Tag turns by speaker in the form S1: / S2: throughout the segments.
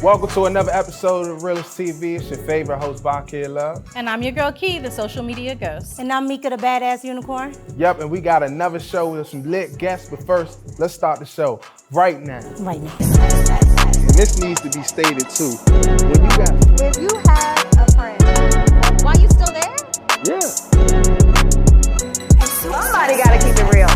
S1: Welcome to another episode of Realist TV. It's your favorite host, Bakir Love.
S2: And I'm your girl Key, the social media ghost.
S3: And I'm Mika, the badass unicorn.
S1: Yep, and we got another show with some lit guests, but first, let's start the show right now.
S3: Right now.
S1: And this needs to be stated too.
S3: If you have a friend,
S2: Why you still there?
S1: Yeah.
S3: somebody gotta keep it real.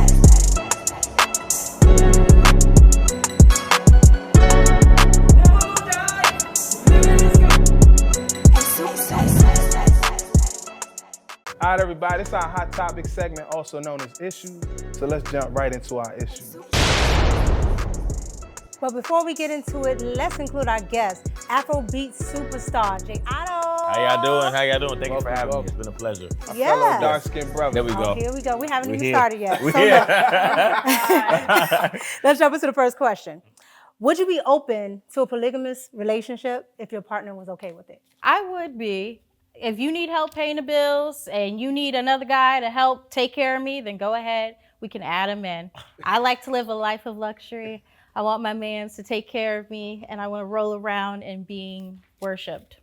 S1: All right, everybody, it's our hot topic segment, also known as Issues. So let's jump right into our issues.
S3: But before we get into it, let's include our guest, AfroBeats superstar, J.Addo.
S4: How y'all doing? Thank you for having me. It's been a pleasure.
S1: Fellow dark-skinned brother.
S4: There we go.
S3: Here we go. We haven't even
S4: here.
S3: started yet.
S4: We
S3: So
S4: here.
S3: let's jump into the first question. Would you be open to a polygamous relationship if your partner was okay with it?
S2: I would be. If you need help paying the bills and you need another guy to help take care of me, then go ahead. We can add him in. I like to live a life of luxury. I want my man to take care of me, and I want to roll around and being worshipped.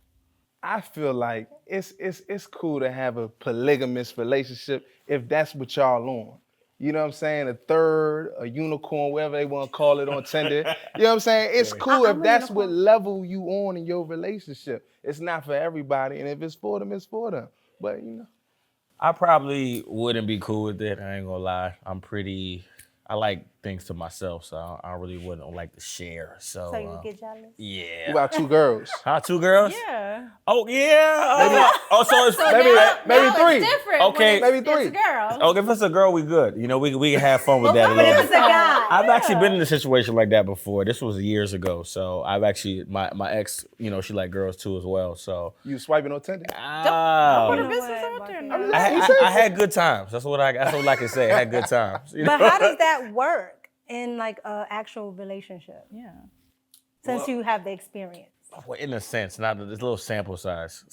S1: I feel like it's cool to have a polygamous relationship if that's what y'all on. You know what I'm saying? A third, a unicorn, whatever they want to call it on Tinder. You know what I'm saying? It's cool if that's what level you on in your relationship. It's not for everybody, and if it's for them, it's for them. But you know,
S4: I probably wouldn't be cool with it. I ain't gonna lie. I like things to myself, so I really wouldn't like to share. So
S3: So you would get jealous?
S1: you
S4: yeah.
S1: got two girls.
S4: Huh, 2 girls?
S2: Yeah.
S4: Oh yeah. So it's
S1: maybe three.
S2: It's different.
S4: Okay.
S2: When
S1: Maybe three.
S2: It's a girl.
S4: Oh, if it's a girl, we good. You know, we can have fun with that a
S3: But
S4: little
S3: if
S4: bit.
S3: it's a guy.
S4: I've actually been in a situation like that before. This was years ago. So I've actually, my ex, you know, she like girls too as well. So
S1: You swiping on Tinder?
S2: Put
S4: ah,
S2: her business out there. No.
S4: I had good times. That's what I can say. I had good times. You know?
S3: But how does that work in like an actual relationship?
S2: Yeah.
S3: Since you have the experience.
S4: Well, in a sense, not this little sample size,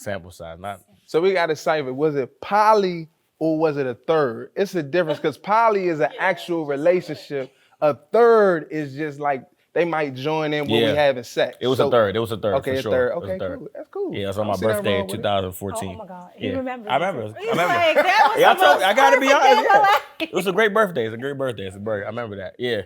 S4: not.
S1: So we got to decipher, was it poly or was it a third? It's a difference because poly is an actual relationship. A third is just like they might join in when we having sex.
S4: It was a third. It was a third.
S1: Okay,
S4: for
S1: a
S4: sure.
S1: third.
S4: It was
S1: Okay,
S4: a third.
S1: cool. That's cool.
S4: Yeah, it was on
S1: I
S4: my
S1: don't see nothing
S4: birthday
S1: wrong
S4: in
S1: with it.
S4: 2014.
S3: Oh my God.
S4: Yeah.
S3: He remembers.
S4: I remember.
S2: Like, that was
S4: Yeah,
S2: the most
S4: I gotta be
S2: perfect
S4: honest.
S2: day of my
S4: Yeah.
S2: life.
S4: It was a great birthday. It's a great birthday. It's a birthday. I remember that. Yeah.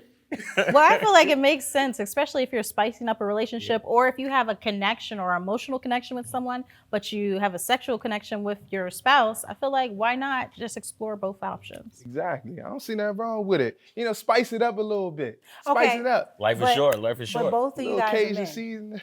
S2: Well, I feel like it makes sense, especially if you're spicing up a relationship or if you have a connection or emotional connection with someone, but you have a sexual connection with your spouse. I feel like why not just explore both options?
S1: Exactly. I don't see nothing wrong with it. You know, spice it up a little bit. Spice
S3: Okay.
S1: it up.
S4: Life is
S3: But-
S4: short. Life is
S3: But
S4: short.
S3: both of you
S1: Little
S3: guys are
S1: Cajun
S3: men.
S1: season.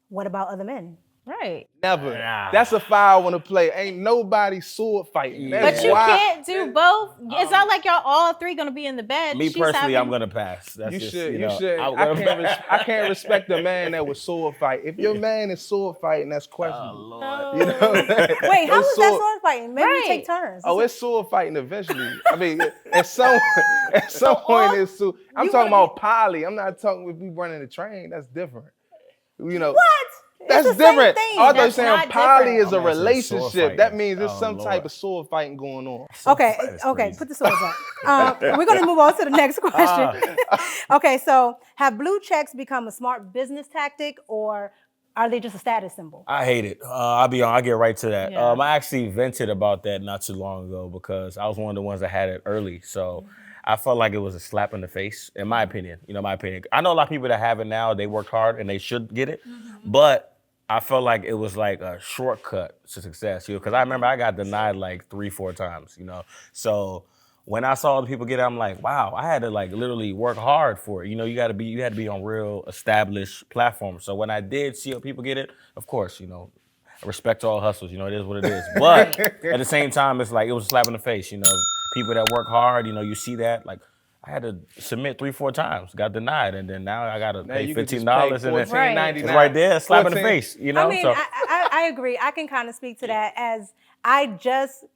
S3: What about other men?
S2: Right.
S1: Never.
S4: Nah.
S1: That's a foul one to play. Ain't nobody sword fighting.
S4: Yeah.
S1: That's
S2: But you
S1: why
S2: can't do both. It's not like y'all all three gonna be in the bed.
S4: Me
S2: She's
S4: personally, I'm
S2: having-
S4: gonna pass. That's
S1: You
S4: just,
S1: should.
S4: You
S1: You
S4: know,
S1: should.
S4: I'm
S1: I
S4: gonna
S1: can't respect a man that was sword fight. If your man is sword fighting, that's questionable.
S4: Lord.
S1: You know.
S3: Wait, how
S1: No
S3: is that sword fighting? Maybe we
S2: Right.
S3: take turns.
S1: Oh, it's sword fighting eventually. I mean, at some point it's so. I'm
S3: you
S1: talking
S3: wanna
S1: about poly. I'm not talking if we running a train. That's different. You know.
S3: What?
S1: That's
S3: It's the same
S1: different.
S3: thing.
S1: I thought you were
S2: That's
S1: saying
S2: not
S1: poly
S2: different.
S1: is a
S4: I'm gonna say sword
S1: relationship. That
S4: fighting.
S1: means there's
S4: Oh,
S1: some
S4: Lord.
S1: type of sword fighting going on.
S3: Okay,
S4: That is
S3: okay,
S4: crazy.
S3: put the swords up. We're gonna move on to the next question. Okay, so have blue checks become a smart business tactic or are they just a status symbol?
S4: I hate it. I'll get right to that.
S2: Yeah.
S4: I actually vented about that not too long ago because I was one of the ones that had it early. So I felt like it was a slap in the face, in my opinion. You know, my opinion. I know a lot of people that have it now, they worked hard and they should get it. But I felt like it was like a shortcut to success, you know, because I remember I got denied like 3-4 times, you know. So when I saw other people get it, I'm like, wow, I had to like literally work hard for it. You know, you had to be on real established platforms. So when I did see other people get it, of course, you know, respect to all hustles, you know, it is what it is. But at the same time, it's like it was a slap in the face, you know. People that work hard, you know, you see that, like I had to submit 3-4 times, got denied, and then now I gotta
S1: Now
S4: pay
S1: you could just
S4: $15
S1: pay
S4: and then
S1: $14.99.
S4: it's right there, slap in the
S1: 14.
S4: face, you know.
S3: I mean,
S4: so
S3: I agree. I can kind of speak to that as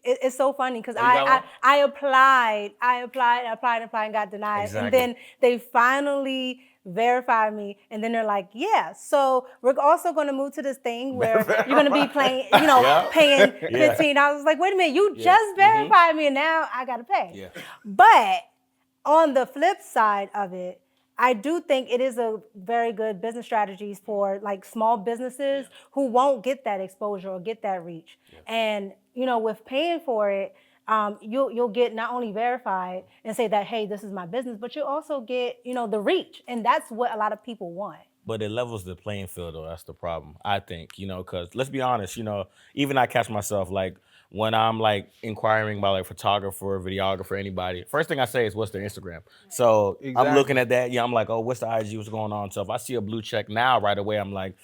S3: it's so funny because
S4: Oh, you got
S3: I applied and got denied.
S4: Exactly.
S3: And then they finally verified me. And then they're like, yeah, so we're also going to move to this thing where you're going to be paying
S4: Yeah.
S3: $15. I was like, wait a minute, you just verified me and now I got to pay.
S4: Yeah.
S3: But on the flip side of it, I do think it is a very good business strategies for like small businesses who won't get that exposure or get that reach. And with paying for it, you'll get not only verified and say that, hey, this is my business, but you'll also get the reach, and that's what a lot of people want.
S4: But it levels the playing field, though. That's the problem, I think. Because let's be honest. Even I catch myself like when I'm like inquiring about like photographer, videographer, anybody. First thing I say is, what's their Instagram? So I'm
S1: Exactly.
S4: looking at that. Yeah, I'm like, oh, what's the IG? What's going on? So if I see a blue check now, right away, I'm like,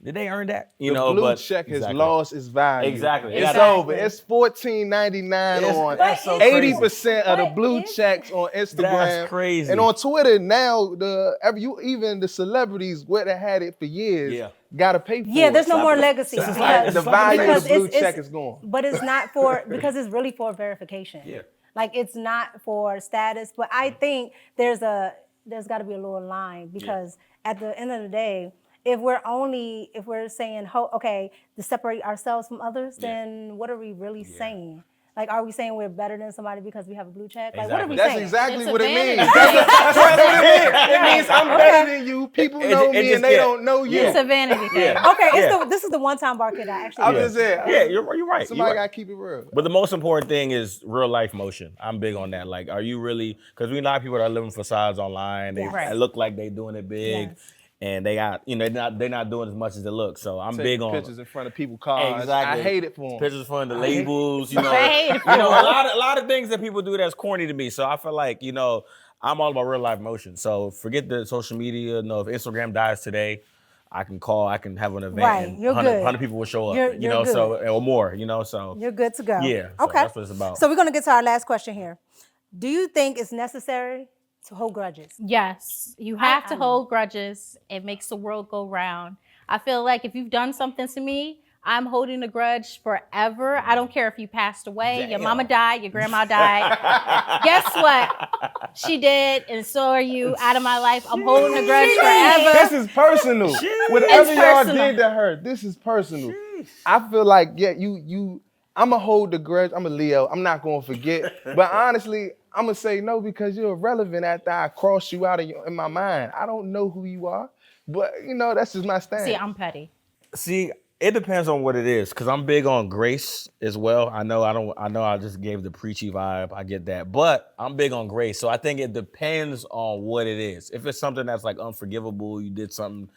S4: did they earn that?
S1: The blue check has lost its value.
S4: Exactly.
S1: It's
S2: Exactly.
S1: over. It's $14.99 on
S4: That's so
S1: 80% of the
S3: But
S1: blue
S3: it's-
S1: checks on Instagram.
S4: That's crazy.
S1: And on Twitter now, even the celebrities what that had it for years
S4: Yeah.
S1: gotta pay for it.
S3: Yeah, there's no more legacy.
S1: It's
S3: because-
S1: like the value of
S3: because
S1: the blue
S3: it's-
S1: check is gone.
S3: But it's not because it's really for verification.
S4: Yeah.
S3: Like it's not for status. But I think there's got to be a little line because at the end of the day, if we're saying, okay, to separate ourselves from others, then what are we really saying? Like, are we saying we're better than somebody because we have a blue check? Like, what are we
S1: That's
S3: saying?
S1: exactly
S2: It's
S1: what it
S2: vanity.
S1: means. That's what it means. It means I'm better than you. People know me and they don't know you.
S2: It's a vanity thing.
S3: Okay, this is the one-time bar kid I actually
S1: I'm
S3: did.
S1: just saying.
S4: Yeah, you're right.
S1: Somebody
S4: You're right.
S1: gotta keep it real.
S4: But the most important thing is real life motion. I'm big on that. Like, are you really? Because we know people that are living facades online. They
S3: Yes.
S4: look like they doing it big,
S3: Yes.
S4: and they got they're not doing as much as they look. So I'm
S1: Take
S4: big on
S1: pictures in front of people's cars.
S4: Exactly.
S1: I hate it for them.
S4: pictures from the labels.
S2: I hate it.
S4: A lot of things that people do that's corny to me. So I feel like I'm all about real life motion. So forget the social media. No, if Instagram dies today, I can call. I can have an event,
S3: Right,
S4: and
S3: you're good.
S4: 100 people will show up.
S3: You're good.
S4: So or more. So
S3: You're good to go.
S4: Yeah, so
S3: Okay.
S4: that's what it's about.
S3: So we're gonna get to our last question here. Do you think it's necessary to hold grudges?
S2: Yes, you have to hold grudges. It makes the world go round. I feel like if you've done something to me, I'm holding a grudge forever. I don't care if you passed away, your mama died, your grandma died. Guess what? She did, and so are you. Out of my life, I'm holding a grudge forever.
S1: This is personal. Whatever
S2: It's
S1: y'all
S2: personal.
S1: did to her, this is personal. I feel like, I'ma hold the grudge. I'm a Leo. I'm not gonna forget. But honestly, I'm gonna say no because you're irrelevant after I cross you out in my mind. I don't know who you are, but that's just my stand.
S2: See, I'm petty.
S4: See, it depends on what it is, because I'm big on grace as well. I know I just gave the preachy vibe. I get that. But I'm big on grace. So I think it depends on what it is. If it's something that's like unforgivable, you did something,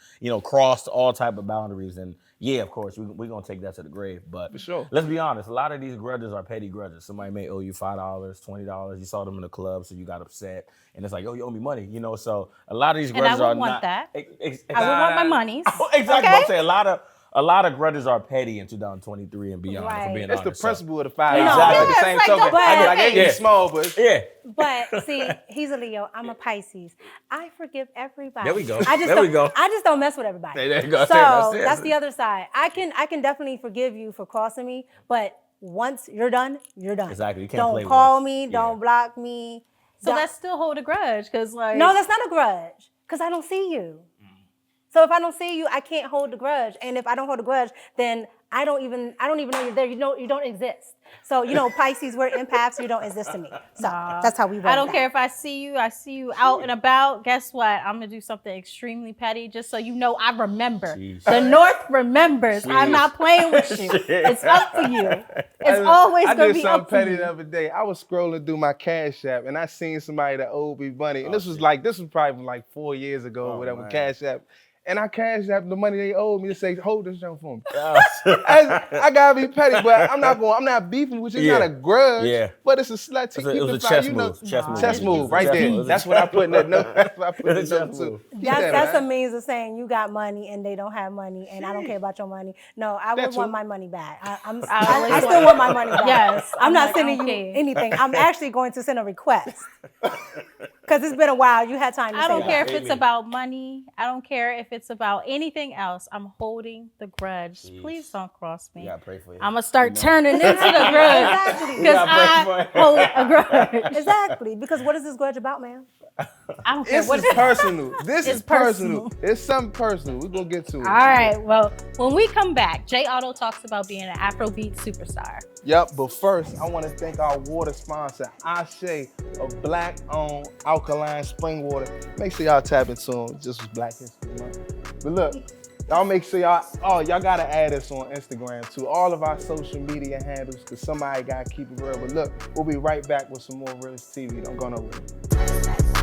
S4: crossed all type of boundaries, and yeah, of course, we're gonna take that to the grave. But
S1: For sure.
S4: let's be honest, a lot of these grudges are petty grudges. Somebody may owe you $5, $20. You saw them in the club, so you got upset. And it's like, oh, you owe me money, So a lot of these
S2: And I
S4: grudges are
S2: wouldn't want
S4: not
S2: that.
S4: Ex-
S2: I would want my monies.
S4: Exactly.
S2: Okay?
S4: I'm saying a lot of grudges are petty in 2023 and beyond.
S3: Right.
S4: For being
S1: It's the
S4: honest.
S1: principle of the fire.
S4: Exactly.
S1: At the
S3: Yeah,
S1: same
S3: it's like
S1: token,
S3: the-
S1: I gave you
S4: Yeah.
S1: small, but
S4: Yeah.
S3: But see, he's a Leo. I'm a Pisces. I forgive everybody.
S4: There we go.
S3: I just
S4: There
S3: don't,
S4: we go.
S3: I just don't mess with everybody.
S4: There you go.
S3: So
S4: That's it.
S3: that's the other side. I can definitely forgive you for crossing me, but once you're done, you're done.
S4: Exactly. You can't
S3: Don't
S4: play with
S3: call
S4: us.
S3: me.
S4: Yeah.
S3: Don't block me.
S2: So
S3: Don't-
S2: let's still hold a grudge, because like
S3: No, that's not a grudge, because I don't see you. So if I don't see you, I can't hold the grudge. And if I don't hold a grudge, then I don't even know you're there. You don't exist. So Pisces, we're empaths. You don't exist to me. So that's how we roll.
S2: I don't care if I see you out and about. Guess what? I'm gonna do something extremely petty just so you know I remember.
S4: Jeez.
S2: The North remembers. I'm not playing with you. It's up for you. It's always
S1: I
S2: gonna
S1: did
S2: be
S1: something
S2: up for
S1: petty
S2: you.
S1: the other day. I was scrolling through my Cash App and I seen somebody that owed me money. And this was probably like 4 years ago or whatever,
S4: man.
S1: Cash App. And I cashed out the money they owed me to say, hold this junk for me. I gotta be petty, but I'm not beefing with you. It's
S4: Yeah.
S1: not a grudge.
S4: Yeah.
S1: But it's a slut.
S4: It was a chess move.
S1: Chess move, right
S4: Chess
S1: there.
S4: move.
S1: That's what I put in that note. That's what I put in
S4: It's a
S1: the
S4: chess
S1: note too.
S4: move.
S1: Keep that,
S3: That's a
S1: man.
S3: means of saying you got money and they don't have money, and I don't care about your money. No, I would
S1: That's
S3: want
S1: true.
S3: my money back. I
S2: always
S3: still want my money back.
S2: Yes,
S3: I'm
S2: I'm
S3: not
S2: like,
S3: sending
S2: I
S3: you
S2: don't care.
S3: anything. I'm actually going to send a request because it's been a while. You had time to
S2: I
S3: say
S2: don't
S3: that.
S2: care if it's about money. I don't care if it's about anything else. I'm holding the grudge. Please don't cross me.
S4: We gotta pray for you.
S2: I'm gonna start turning into the grudge
S3: Exactly.
S2: because
S4: gotta pray
S2: I
S4: for it.
S2: hold a grudge.
S3: Exactly. Because what is this grudge about, man?
S2: I don't care
S1: This
S2: what
S1: is
S2: it's
S1: personal. This
S2: It's
S1: is personal.
S2: personal.
S1: It's something personal. We're gonna get to it.
S2: All right. Well, when we come back, J.Addo talks about being an Afrobeat superstar.
S1: Yep, but first, I want to thank our water sponsor, Ashe, a black-owned alkaline spring water. Make sure y'all tap into them. Just was Black History Month. But look, y'all make sure y'all gotta add us on Instagram too. All of our social media handles, because somebody gotta keep it real. But look, we'll be right back with some more Realist TV. Don't go nowhere.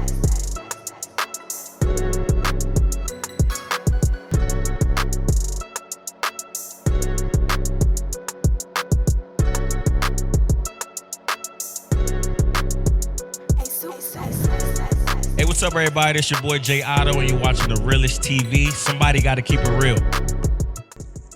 S5: Hey, what's up, everybody? It's your boy J.Addo, and you're watching The Realist TV. Somebody got to keep it real.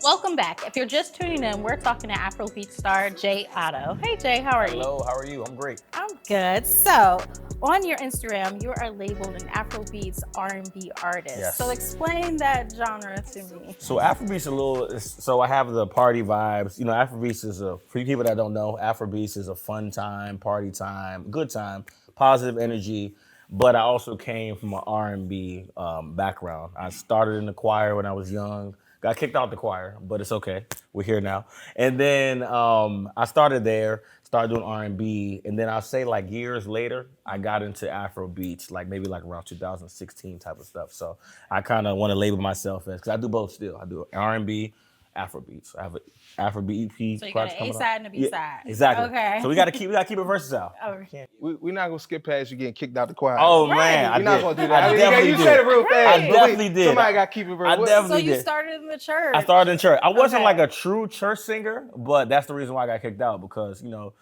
S2: Welcome back. If you're just tuning in, we're talking to Afrobeat star J.Addo. Hey, Jay, how are you?
S4: Hello, how are you? I'm great.
S2: I'm good. So, on your Instagram, you are labeled an Afrobeats R&B artist.
S4: Yes.
S2: So, explain that genre to me.
S4: So Afrobeats so I have the party vibes. You know, Afrobeats for you people that don't know, Afrobeats is a fun time, party time, good time, positive energy. But I also came from an R&B background. I started in the choir when I was young. Got kicked out the choir, but it's okay. We're here now. And then I started there, started doing R&B, and then I'll say like years later, I got into Afrobeats, like maybe like around 2016 type of stuff. So I kind of want to label myself as, because I do both still. I do R&B, Afrobeats. I have an Afrobeat EP.
S2: So, you got an A side and a B side.
S4: Exactly.
S2: Okay.
S4: So we gotta keep it versatile.
S2: Okay.
S1: We're not gonna skip past you getting kicked out the choir.
S4: Oh
S2: Right.
S4: man, I
S1: We're not
S4: did.
S1: gonna do that.
S4: I definitely
S1: you
S4: did.
S1: said it real fast.
S2: Right.
S1: but
S4: I definitely did.
S1: Somebody got to keep it real.
S4: I
S1: What-
S4: definitely
S2: So, you
S4: did.
S2: started in the church.
S4: I started in church. I wasn't
S2: Okay.
S4: like a true church singer, but that's the reason why I got kicked out, because, you know,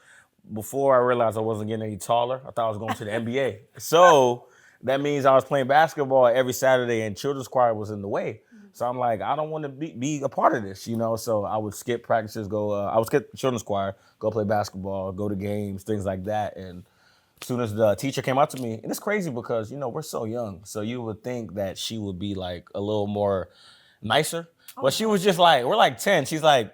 S4: before I realized I wasn't getting any taller, I thought I was going to the NBA. So that means I was playing basketball every Saturday and children's choir was in the way. So I'm like, I don't want to be a part of this, you know? So I would skip practices, I would skip children's choir, go play basketball, go to games, things like that. And as soon as the teacher came out to me, and it's crazy because, you know, we're so young. So you would think that she would be like a little more nicer. But she was just like, we're like 10. She's like,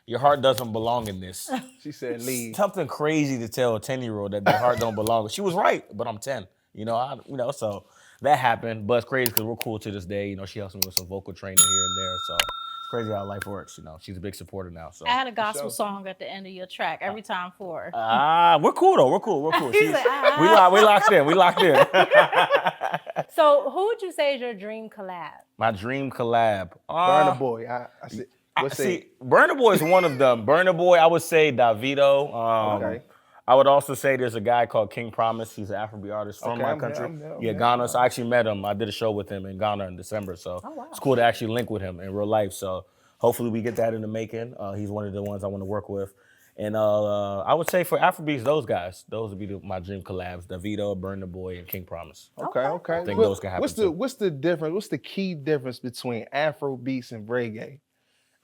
S4: your heart doesn't belong in this.
S1: She said leave.
S4: Something crazy to tell a 10-year-old that their heart don't belong. She was right, but I'm 10. You know, so that happened. But it's crazy because we're cool to this day. You know, she helps me with some vocal training here and there. So it's crazy how life works. You know, she's a big supporter now. So
S2: I had a gospel song at the end of your track every time for her.
S4: we're cool though. We're cool.
S3: He's like,
S4: We locked in. We locked in.
S3: So, who would you say is your dream collab?
S4: My dream collab.
S1: Burna Boy. I said, what's
S4: See, Burna Boy is one of them. Burna Boy, I would say Davido.
S1: Okay.
S4: I would also say there's a guy called King Promise. He's an Afrobeat artist from
S1: Okay,
S4: my
S1: I'm
S4: country.
S1: there.
S4: Ghana. So I actually met him. I did a show with him in Ghana in December. So it's cool to actually link with him in real life. So hopefully we get that in the making. He's one of the ones I want to work with. And I would say for Afrobeats, those guys, those would be my dream collabs: Davido, Burna Boy, and King Promise.
S1: Okay.
S4: I think those can happen too.
S1: What's the difference? What's the key difference between Afro beats and reggae?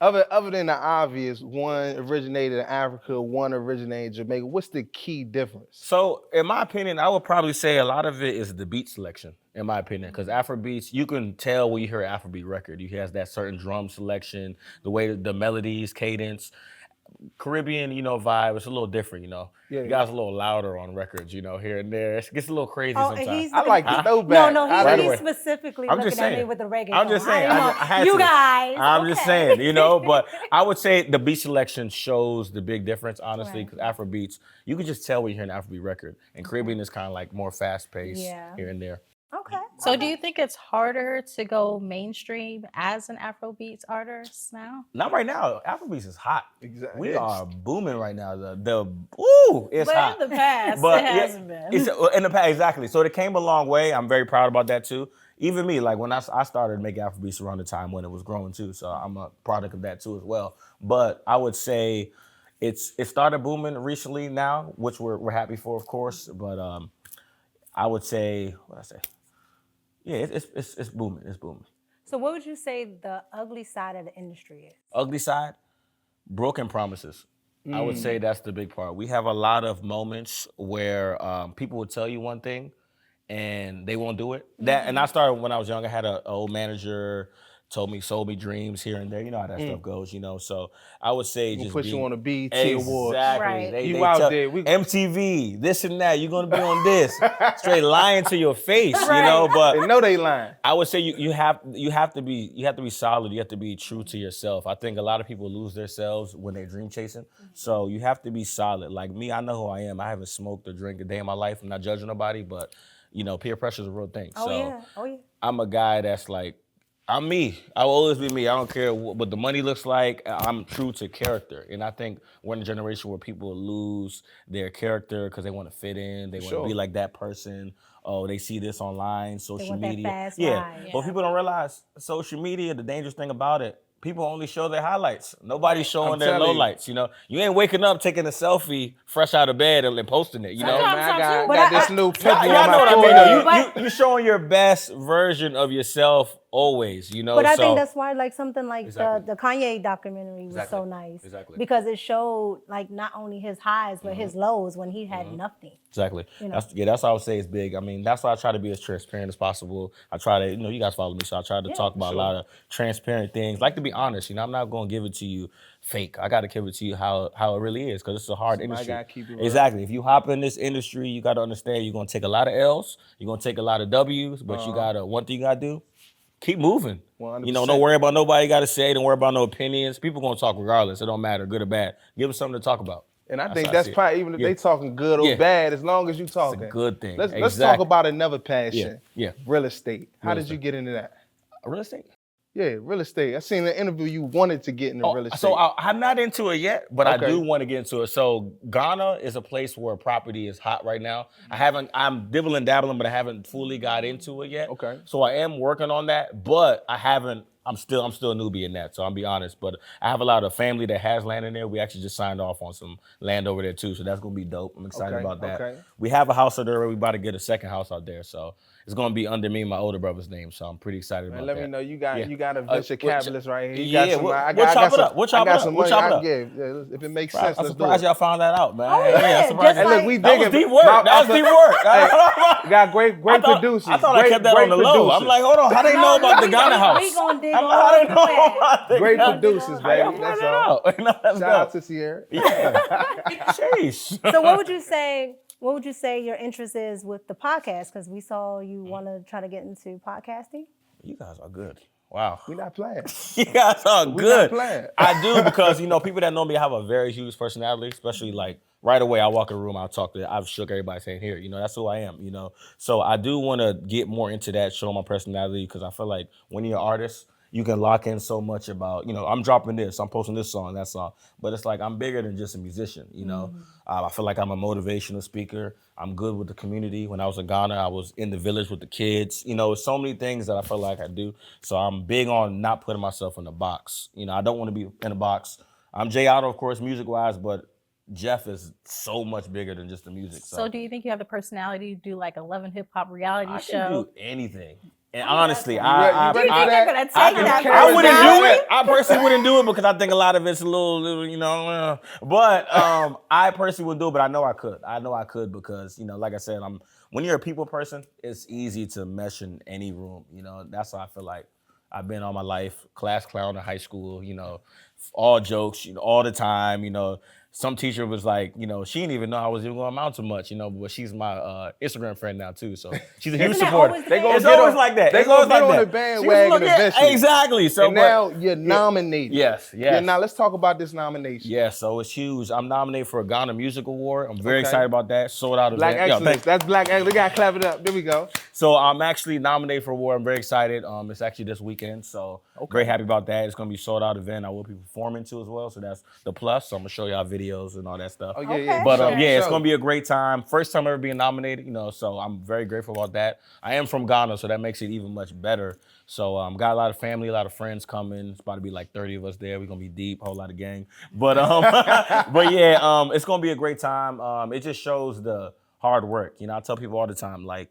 S1: Other than the obvious, one originated in Africa, one originated in Jamaica. What's the key difference?
S4: So, in my opinion, I would probably say a lot of it is the beat selection, in my opinion, because Afrobeats, you can tell when you hear an Afrobeat record. He has that certain drum selection, the way the melodies, cadence. Caribbean, you know, vibe. It's a little different, you know.
S1: Yeah,
S4: You guys a little louder on records, you know, here and there. It gets a little crazy
S3: Oh, and
S4: sometimes.
S1: I like the throwback.
S3: No,
S1: I
S3: he's
S1: like-
S3: specifically
S4: I'm
S3: looking
S4: just
S3: at me
S4: saying.
S3: with the reggae.
S4: I'm just
S3: going.
S4: saying.
S3: I had
S4: you
S3: to. Guys.
S4: I'm just
S3: okay.
S4: saying, you know, but I would say the beat selection shows the big difference, honestly,
S3: Right.
S4: because Afrobeats, you can just tell when you hear an Afrobeat record. And Caribbean is kind of like more fast paced
S3: Yeah.
S4: here and there.
S3: Okay.
S2: So, do you think it's harder to go mainstream as an Afrobeats artist now?
S4: Not right now. Afrobeats is hot.
S1: Exactly.
S4: We
S1: It's-
S4: are booming right now. It's
S2: But
S4: hot.
S2: in the past,
S4: But
S2: it hasn't been.
S4: It's in the past, exactly. So it came a long way. I'm very proud about that too. Even me, like when I started making Afrobeats around the time when it was growing too. So I'm a product of that too as well. But I would say it started booming recently now, which we're happy for, of course. But I would say yeah, it's booming. It's booming.
S3: So, what would you say the ugly side of the industry is?
S4: Ugly side, broken promises. I would say that's the big part. We have a lot of moments where people will tell you one thing and they won't do it. And I started when I was young. I had an old manager sold me dreams here and there. You know how that stuff goes, So I would say
S1: We'll
S4: just
S1: put
S4: be,
S1: you on the BET Awards.
S4: Exactly.
S3: Right.
S1: You out
S4: tell,
S1: there.
S4: MTV, this and that. You're gonna be on this. Straight lying to your face,
S3: Right.
S4: But
S1: They know they lying.
S4: I would say you have to be solid. You have to be true to yourself. I think a lot of people lose themselves when they're dream chasing. So you have to be solid. Like me, I know who I am. I haven't smoked or drank a day in my life. I'm not judging nobody, but peer pressure is a real thing.
S3: Oh,
S4: so
S3: yeah. Oh, yeah.
S4: I'm a guy that's like, I'm me. I will always be me. I don't care what the money looks like. I'm true to character. And I think we're in a generation where people lose their character because they want to fit in. They want to be like that person. Oh, they see this online, social
S3: want that
S4: media.
S3: fast
S4: yeah.
S3: ride.
S4: But people don't realize social media, the dangerous thing about it, people only show their highlights. Nobody's showing their
S1: telling you.
S4: lowlights, You ain't waking up taking a selfie fresh out of bed and posting it,
S2: Sometimes
S1: Man, I got,
S3: But
S1: got
S3: I-
S1: this new pimple
S4: Y'all
S1: on
S4: know
S1: my
S4: what I mean,
S1: forehead.
S4: though. You showing your best version of yourself always,
S3: But I
S4: so,
S3: think that's why, like, something like
S4: Exactly.
S3: the Kanye documentary was
S4: Exactly.
S3: so nice.
S4: Exactly.
S3: Because it showed, like, not only his highs, but his lows when he had nothing.
S4: Exactly.
S3: know.
S4: That's what I would say is big. I mean, that's why I try to be as transparent as possible. I try to, you guys follow me, so I try to talk about a lot of transparent things. Like to be honest, I'm not going to give it to you fake. I got to give it to you how it really is, because it's a hard industry.
S1: gotta keep it real.
S4: Exactly. If you hop in this industry, you got to understand you're going to take a lot of L's, you're going to take a lot of W's, but one thing you got to do, keep moving.
S1: 100%.
S4: Don't worry about nobody got to say. Don't worry about no opinions. People going to talk regardless. It don't matter, good or bad. Give them something to talk about.
S1: And I
S4: That's
S1: think
S4: how I
S1: that's
S4: see it.
S1: probably, even if they talking good or
S4: Yeah.
S1: bad, as long as you talking.
S4: It's a good thing.
S1: Let's talk
S4: Exactly.
S1: about another passion.
S4: Yeah.
S1: Real estate. How
S4: Real
S1: did you
S4: estate.
S1: get into that?
S4: Real estate?
S1: Yeah, real estate. I seen an interview you wanted to get into real estate.
S4: So I'm not into it yet, but I
S1: Okay.
S4: do want to get into it. So Ghana is a place where property is hot right now. I'm dibbling dabbling, but I haven't fully got into it yet.
S1: Okay.
S4: So I am working on that, but I'm still a newbie in that, so I'll be honest. But I have a lot of family that has land in there. We actually just signed off on some land over there too, so that's gonna be dope. I'm excited
S1: Okay,
S4: about that.
S1: okay.
S4: We have a house out there. We about to get a second house out there, so it's gonna be under me and my older brother's name. So I'm pretty excited
S1: Man,
S4: about
S1: let
S4: that.
S1: me know you got
S4: Yeah.
S1: you got a venture capitalist right here. You
S4: yeah,
S1: got some,
S4: we'll
S1: I
S4: chop
S1: got
S4: it
S1: some,
S4: up. We'll chop
S1: I got
S4: it up.
S1: some
S4: We'll
S1: money.
S4: chop it up.
S1: Yeah, if it makes sense,
S4: I'm
S1: let's do
S4: surprised
S1: it.
S4: y'all found that out, man.
S3: Oh, yeah,
S4: surprised.
S3: just
S1: Hey, look, we
S3: That
S4: That was
S1: digging.
S4: deep work. That was deep work.
S1: Got great producers.
S4: I thought
S1: great,
S4: I kept that
S1: great
S4: on the low.
S1: producers.
S4: I'm like, hold on, how they know about the Ghana house?
S3: We gonna dig
S4: I'm
S3: on
S4: like, how they know
S3: that.
S4: about the
S1: Great
S4: Ghana-
S1: producers,
S4: How y'all
S1: baby.
S4: find
S1: That's
S4: that
S1: all.
S4: out? No, that's
S1: Shout out
S4: dope.
S1: to Sierra.
S4: Sheesh.
S3: So what would you say your interest is with the podcast? Because we saw you want to try to get into podcasting.
S4: You guys are good. Wow.
S1: We not playing.
S4: You guys are
S1: We
S4: good.
S1: not playing.
S4: I do, because people that know me have a very huge personality, especially like right away I walk in a room, I've shook everybody saying, here, that's who I am, So I do want to get more into that, show my personality, because I feel like when you're an artist, you can lock in so much about, I'm dropping this, I'm posting this song, that song. But it's like I'm bigger than just a musician, I feel like I'm a motivational speaker. I'm good with the community. When I was in Ghana, I was in the village with the kids. So many things that I feel like I do. So I'm big on not putting myself in a box. I don't want to be in a box. I'm J.Addo, of course, music-wise, but Jeff is so much bigger than just the music.
S2: So do you think you have the personality to do like a Love and Hip Hop reality
S4: I
S2: show?
S4: can do anything. And honestly,
S1: You
S4: I
S1: ready
S2: Do you
S1: for
S2: think
S1: that?
S2: they're gonna take
S1: I
S2: that?
S4: wouldn't do
S2: personality?
S4: it. I personally wouldn't do it because I think a lot of it's a little. But I personally would do it. But I know I could. Because like I said, when you're a people person, it's easy to mesh in any room. That's how I feel like I've been all my life. Class clown in high school. All jokes. All the time. Some teacher was like, she didn't even know I was even going to amount to much, but she's my Instagram friend now too, so she's a huge
S3: Isn't that
S4: supporter.
S3: always the case?
S4: It's always like that.
S1: They
S4: It's
S1: gonna
S4: always
S1: get
S4: like
S1: on
S4: that.
S1: the bandwagon eventually.
S4: Exactly. So
S1: And now you're nominated.
S4: Yes.
S1: Yeah, now let's talk about this nomination.
S4: Yeah, so it's huge. I'm nominated for a Ghana Music Award. I'm very
S1: Okay.
S4: excited about that. Sold out
S1: Black
S4: event. Yo,
S1: excellence.
S4: thank-
S1: That's black excellence. We gotta clap it up. There we go.
S4: So I'm actually nominated for an award. I'm very excited. It's actually this weekend, so very happy about that. It's gonna be sold out event. I will be performing too as well, so that's the plus. So I'm gonna show y'all videos and all that stuff.
S1: Oh yeah,
S3: Okay.
S1: yeah.
S4: But
S1: Show,
S4: it's
S1: show.
S4: gonna be a great time. First time ever being nominated, so I'm very grateful about that. I am from Ghana, so that makes it even much better. So got a lot of family, a lot of friends coming. It's about to be like 30 of us there. We're gonna be deep, whole lot of gang. But but yeah, it's gonna be a great time. It just shows the hard work. I tell people all the time, like,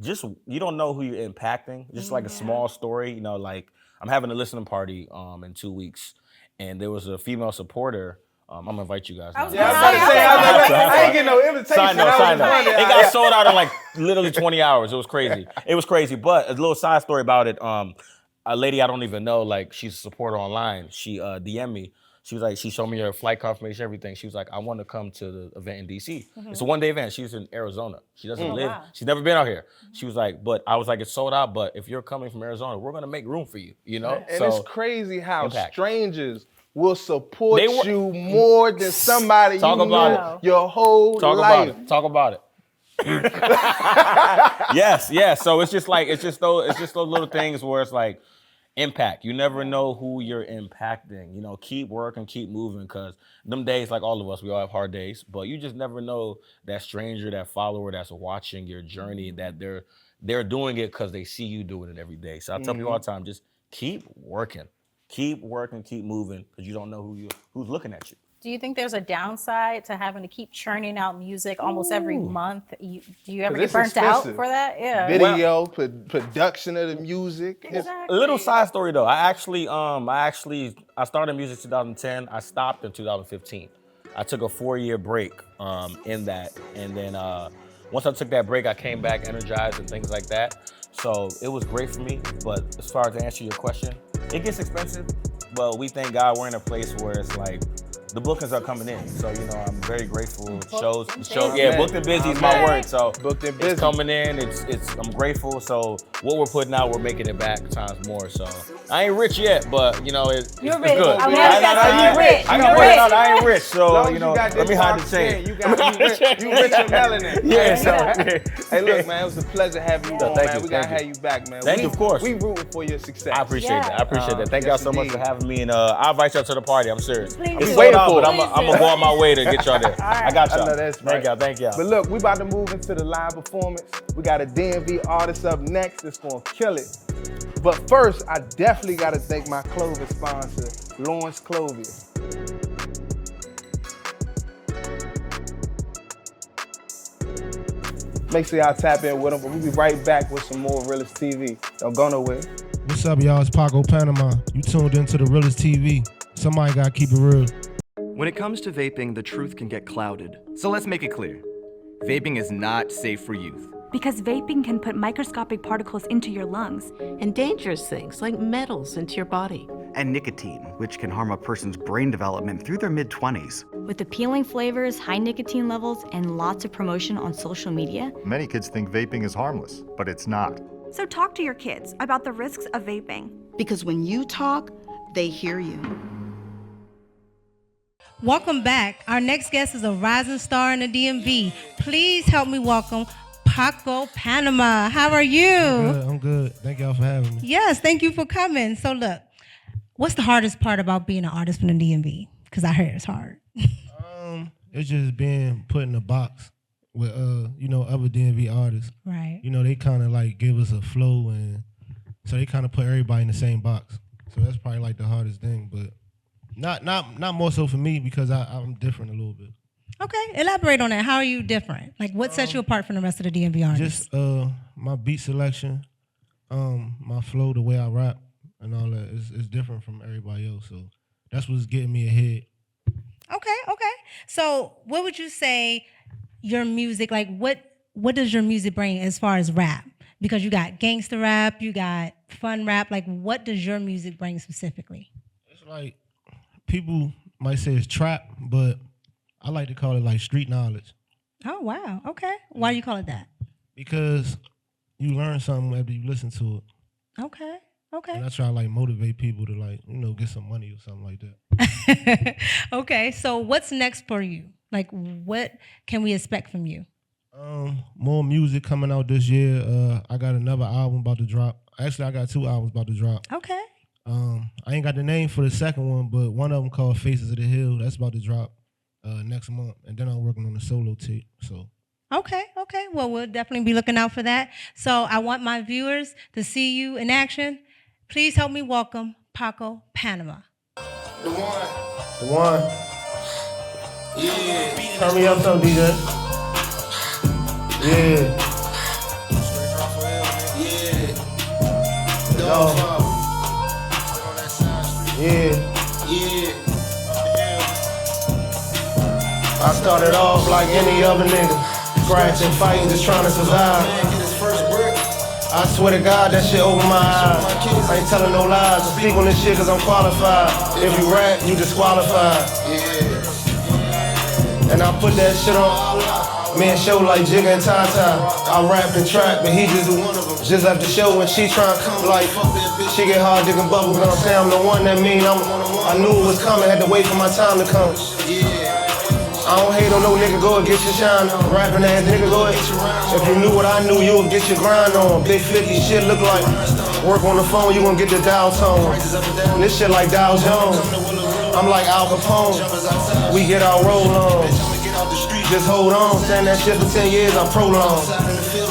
S4: just you don't know who you're impacting. Just like a small story, like I'm having a listening party in 2 weeks, and there was a female supporter. I'm gonna invite you guys.
S2: I was
S4: now.
S1: Yeah, I was
S2: gonna
S1: about to say, I ain't getting no invitation.
S4: Side note,
S1: I was
S4: side note.
S1: wondering.
S4: It got sold out in like literally 20 hours. It was crazy. But a little side story about it. a lady I don't even know, like she's a supporter online. She DM'd me. She was like, she showed me her flight confirmation, everything. She was like, I want to come to the event in DC. It's a 1-day event. She's in Arizona. She doesn't live.
S2: Wow.
S4: She's never been out here. She was like, but I was like, it's sold out. But if you're coming from Arizona, we're gonna make room for you. You know.
S1: And
S4: so,
S1: it's crazy how
S4: impact.
S1: strangers will support
S4: They were-
S1: you more than somebody
S4: Talk
S1: you
S4: about
S1: know your whole
S4: Talk
S1: life.
S4: about it. Talk about it. Yes. So it's just those little things where it's like impact. You never know who you're impacting. You know, keep working, keep moving, because them days, like all of us, we all have hard days, but you just never know that stranger, that follower that's watching your journey, that they're doing it because they see you doing it every day. So I tell people all the time, just keep working, keep moving, because you don't know who's looking at you.
S2: Do you think there's a downside to having to keep churning out music almost every month? Do you ever
S1: 'Cause
S2: get
S1: it's
S2: burnt out
S1: expensive.
S2: for that? Yeah.
S1: Video, production of the music. It's-
S2: Exactly.
S4: A little side story though. I started music 2010. I stopped in 2015. I took a 4-year break in that, and then once I took that break, I came back energized and things like that. So it was great for me. But as far as to answer your question, it gets expensive. But we thank God we're in a place where it's like the bookings are coming in. So, you know, I'm very grateful. Shows, yeah, booked and busy is my
S1: Amen.
S4: word. So
S1: Booked and busy.
S4: it's coming in. I'm grateful. So what we're putting out, we're making it back times more. So I ain't rich yet, but you know, it's
S2: You're
S4: it's
S2: rich.
S4: good.
S2: I'm
S1: happy
S2: you're rich.
S4: I
S2: You're
S4: got
S2: rich.
S4: I ain't rich,
S1: As
S4: so
S1: long as
S4: you know,
S1: got
S4: let me
S1: this
S4: hide the
S1: dark skin,
S4: chain.
S1: you rich in melanin.
S4: Yeah, so
S1: Hey, look, man, it was a pleasure having you on,
S4: thank
S1: man.
S4: you,
S1: We gotta
S4: thank
S1: have you back, man.
S4: Thank you, of course.
S1: We rooting for your success.
S4: I appreciate that. I appreciate that. Thank y'all
S1: yes,
S4: so much
S1: indeed.
S4: for having me, and I'll invite y'all to the party. I'm serious.
S2: Please
S4: It's
S2: do.
S4: sold out,
S1: Waiting
S4: but
S1: for
S4: I'm
S1: it.
S4: gonna go on my way to get y'all there. I got y'all.
S1: I know that's right.
S4: Thank y'all.
S1: But look, we about to move into the live performance. We got a DMV artist up next that's gonna kill it. But first, I definitely gotta thank my Clovis sponsor, Lawrence Clovis. Make sure y'all tap in with them, but we'll be right back with some more Realist TV. Don't go nowhere.
S6: What's up, y'all? It's Paco, Panama. You tuned into the Realist TV. Somebody gotta keep it real.
S7: When it comes to vaping, the truth can get clouded. So let's make it clear. Vaping is not safe for youth.
S8: Because vaping can put microscopic particles into your lungs.
S9: And dangerous things like metals into your body.
S7: And nicotine, which can harm a person's brain development through their mid-20s.
S8: With appealing flavors, high nicotine levels, and lots of promotion on social media.
S10: Many kids think vaping is harmless, but it's not.
S11: So talk to your kids about the risks of vaping.
S9: Because when you talk, they hear you.
S3: Welcome back. Our next guest is a rising star in the DMV. Please help me welcome Paco, Panama. How are you?
S6: I'm good. Thank y'all for having me.
S3: Yes, thank you for coming. So look, what's the hardest part about being an artist from the DMV? Because I heard it's hard.
S6: It's just being put in a box with other DMV artists.
S3: Right.
S6: You know, they kind of like give us a flow, and so they kind of put everybody in the same box. So that's probably like the hardest thing, but not more so for me because I'm different a little bit.
S3: Okay, elaborate on that. How are you different? Like, what sets you apart from the rest of the DMV artists?
S6: Just my beat selection, my flow, the way I rap, and all that is different from everybody else. So that's what's getting me ahead.
S3: Okay. So what would you say your music, like what does your music bring as far as rap? Because you got gangster rap, you got fun rap. Like, what does your music bring specifically?
S6: It's like people might say it's trap, but I like to call it like street knowledge.
S3: Oh, wow. Okay. Why do you call it that?
S6: Because you learn something after you listen to it.
S3: Okay.
S6: And I try to like motivate people to like, get some money or something like that.
S3: Okay. So what's next for you? Like, what can we expect from you?
S6: More music coming out this year. I got another album about to drop. Actually, I got 2 albums about to drop.
S3: Okay.
S6: I ain't got the name for the second one, but one of them called Faces of the Hill. That's about to drop next month. And then I'm working on a solo tape. So.
S3: Okay. Well, we'll definitely be looking out for that. So I want my viewers to see you in action. Please help me welcome Paco, Panama.
S6: The one. Yeah. Turn me up some, DJ. Yeah. Yeah. I started off like any other nigga, scratching, fighting, just trying to survive.
S12: I swear to God, that shit opened my eyes. I ain't telling no lies. I speak on this shit cause I'm qualified. If you rap, you disqualified. And I put that shit on. Me and show like Jigga and Tata. I rap and trap, but he just left the show when she tryna come like she get hard digging bubble gum. Say I'm the one that mean I knew it was coming, had to wait for my time to come. I don't hate on no nigga, go and get your shine on. Rapping ass nigga, go ahead. If you knew what I knew, you would get your grind on. Big 50 shit look like work on the phone, you gon' get the dial tone. This shit like Dow Jones. I'm like Al Capone. We get our roll on. Just hold on, saying that shit for 10 years, I prolong.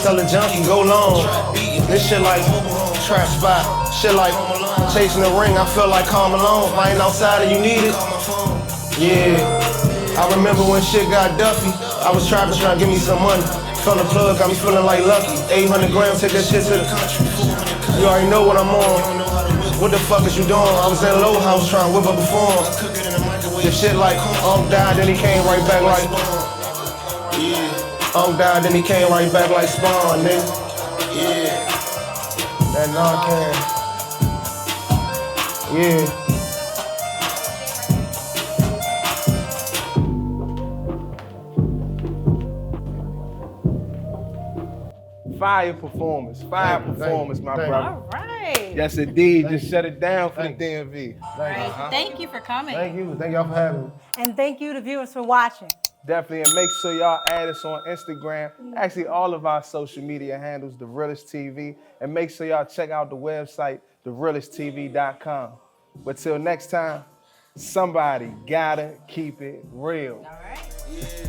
S12: Tell the junkie, go long. This shit like trap spot. Shit like chasing the ring, I feel like Karl Malone. If I ain't outside and you need it, yeah. I remember when shit got Duffy. I was trapping, trying to give me some money. Fell the plug, got me feeling like Lucky. 800 grams, take that shit to the country. You already know what I'm on. What the fuck is you doing? I was in Low House trying to whip up a form. This shit like died, then he came right back like died, then he came right back like Spawn, nigga. Yeah. That Narcan. Yeah.
S1: Fire performance, my brother.
S2: All right.
S1: Yes, indeed. Just shut it down for the DMV.
S2: Thank you for coming.
S12: Thank you. Thank y'all for having me.
S3: And thank you to viewers for watching.
S1: Definitely, and make sure y'all add us on Instagram. Actually, all of our social media handles, The Realest TV. And make sure y'all check out the website, therealesttv.com. But till next time, somebody gotta keep it real.
S2: All right.